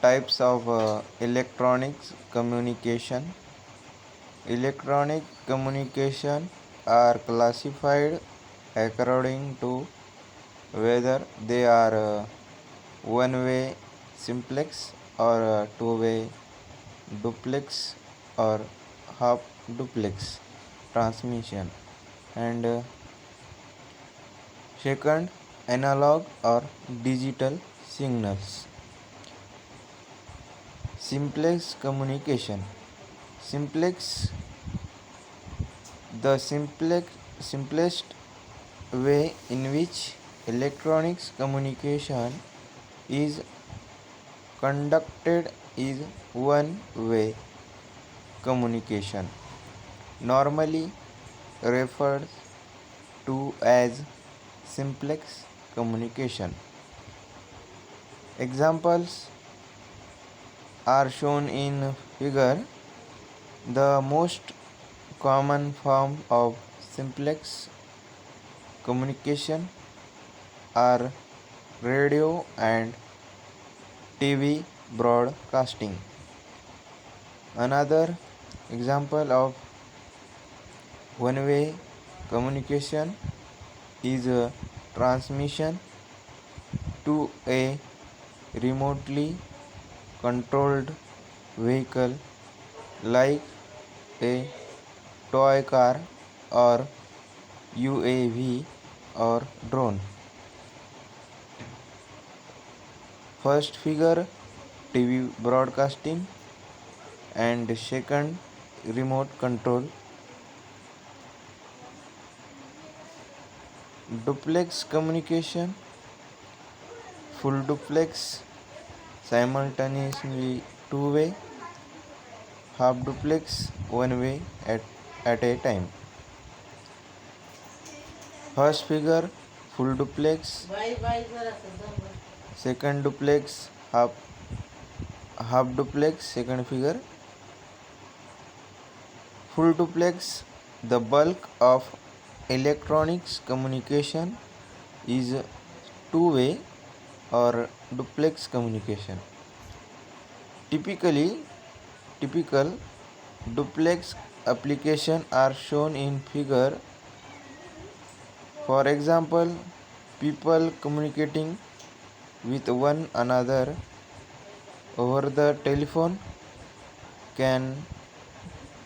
Types of electronics communication. Electronic communication are classified according to whether they are one-way simplex or two-way duplex or half duplex transmission, and second, analog or digital signals. Simplex communication. Simplex, the simplest way in which electronics communication is conducted is one-way communication, normally referred to as simplex communication. Examples are shown in figure. The most common form of simplex communication are radio and TV broadcasting. Another example of one-way communication is a transmission to a remotely controlled vehicle like a toy car or UAV or drone. First figure, TV broadcasting, and second, remote control. Duplex communication, full duplex, simultaneously two-way, half duplex, one way at a time. First figure, full duplex, second duplex, half duplex, second figure. Full duplex, the bulk of electronics communication is two-way or duplex communication. Typical duplex applications are shown in figure. For example, people communicating with one another over the telephone can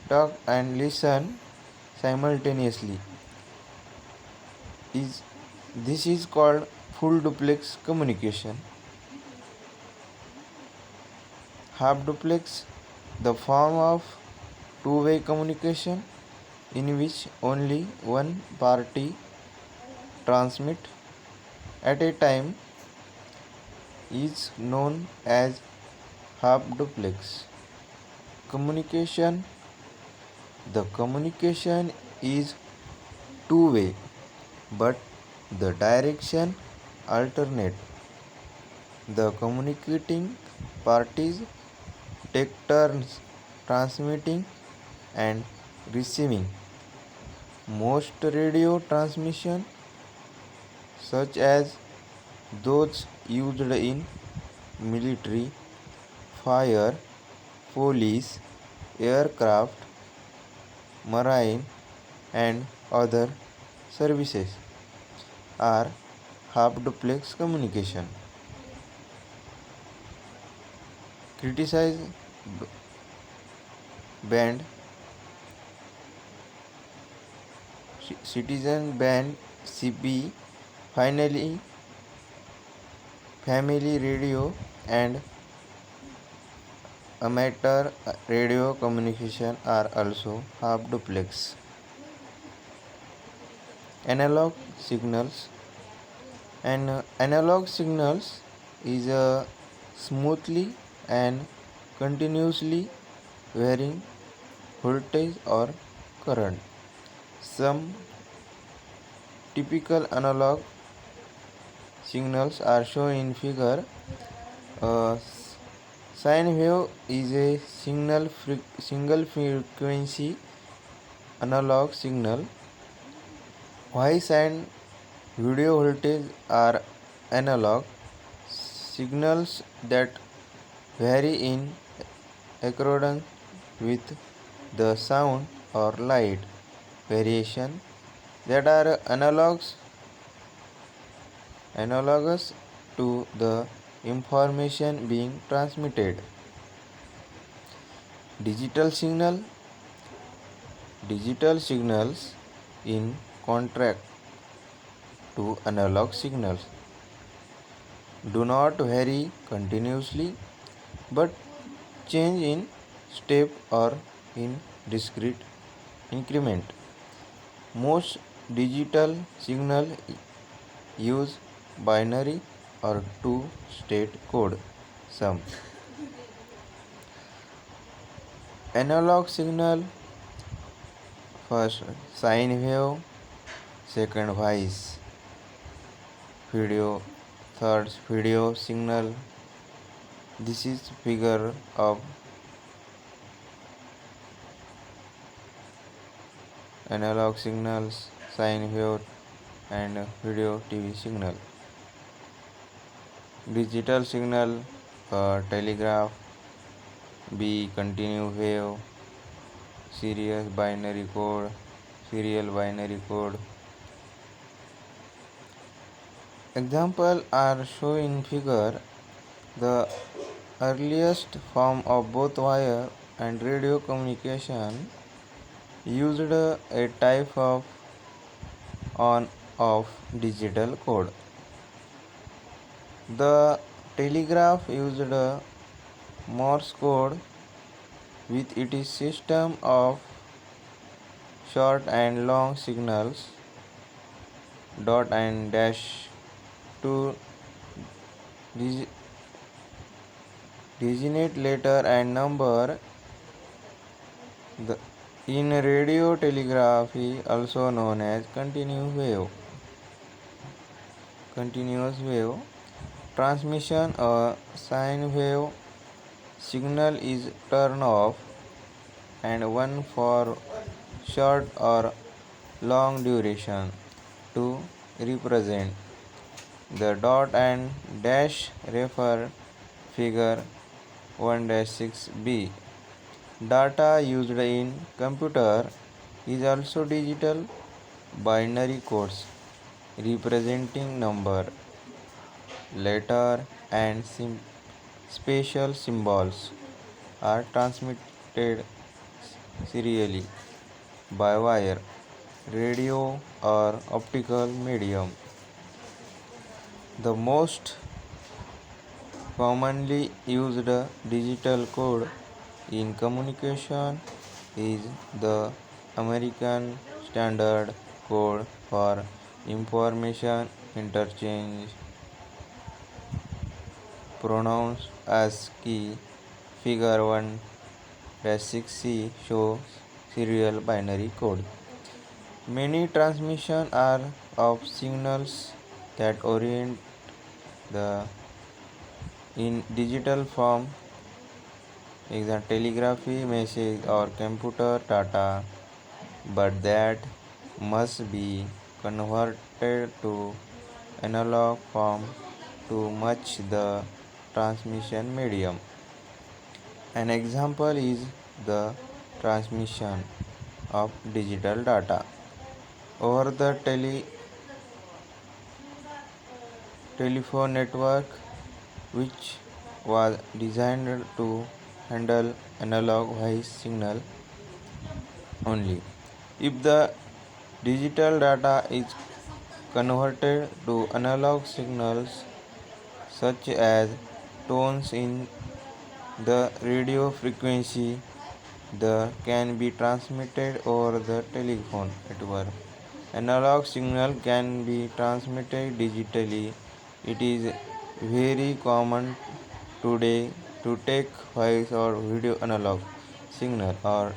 talk and listen simultaneously. This is called full duplex communication. Half duplex, the form of two-way communication in which only one party transmits at a time, is known as half duplex communication. The communication is two-way, but the direction alternate. The communicating parties take turns transmitting and receiving. Most radio transmission, such as those used in military, fire, police, aircraft, marine, and other services, are half duplex communication. Criticize band, citizen band, CB, finally family radio and amateur radio communication are also half duplex. Analog signals. Analog signals is a smoothly and continuously varying voltage or current. Some typical analog signals are shown in figure. Sine wave is a single frequency analog signal. Voice and video voltage are analog signals that vary in accordance with the sound or light variation that are analogous to the information being transmitted. Digital signals, in contrast to analog signals, do not vary continuously but change in step or in discrete increment. Most digital signals use binary or two-state code. Some analog signal: first sine wave, second voice, video, third video signal. This is figure of analog signals, sine wave and video TV signal. Digital signal: telegraph, B continuous wave, serial binary code. Examples are shown in figure. The earliest form of both wire and radio communication used a type of on-off digital code. The telegraph used a Morse code with its system of short and long signals, dot and dash, to designate letter and number. In radio telegraphy, also known as continuous wave transmission, a sine wave signal is turned off and one for short or long duration. To represent the dot and dash, refer figure 1-6b. Data used in computer is also digital. Binary codes representing number, letter and special symbols are transmitted serially by wire, radio or optical medium. The most commonly used digital code in communication is the American Standard Code for Information Interchange, pronounced ASCII. Figure 1-6c shows serial binary code. Many transmissions are of signals that orient in digital form, example telegraphy message or computer data, but that must be converted to analog form to match the transmission medium. An example is the transmission of digital data over the telephone network, which was designed to handle analog voice signal only. If the digital data is converted to analog signals such as tones in the radio frequency, the can be transmitted over the telephone network. Analog signal can be transmitted digitally. It is very common today to take voice or video analog signal or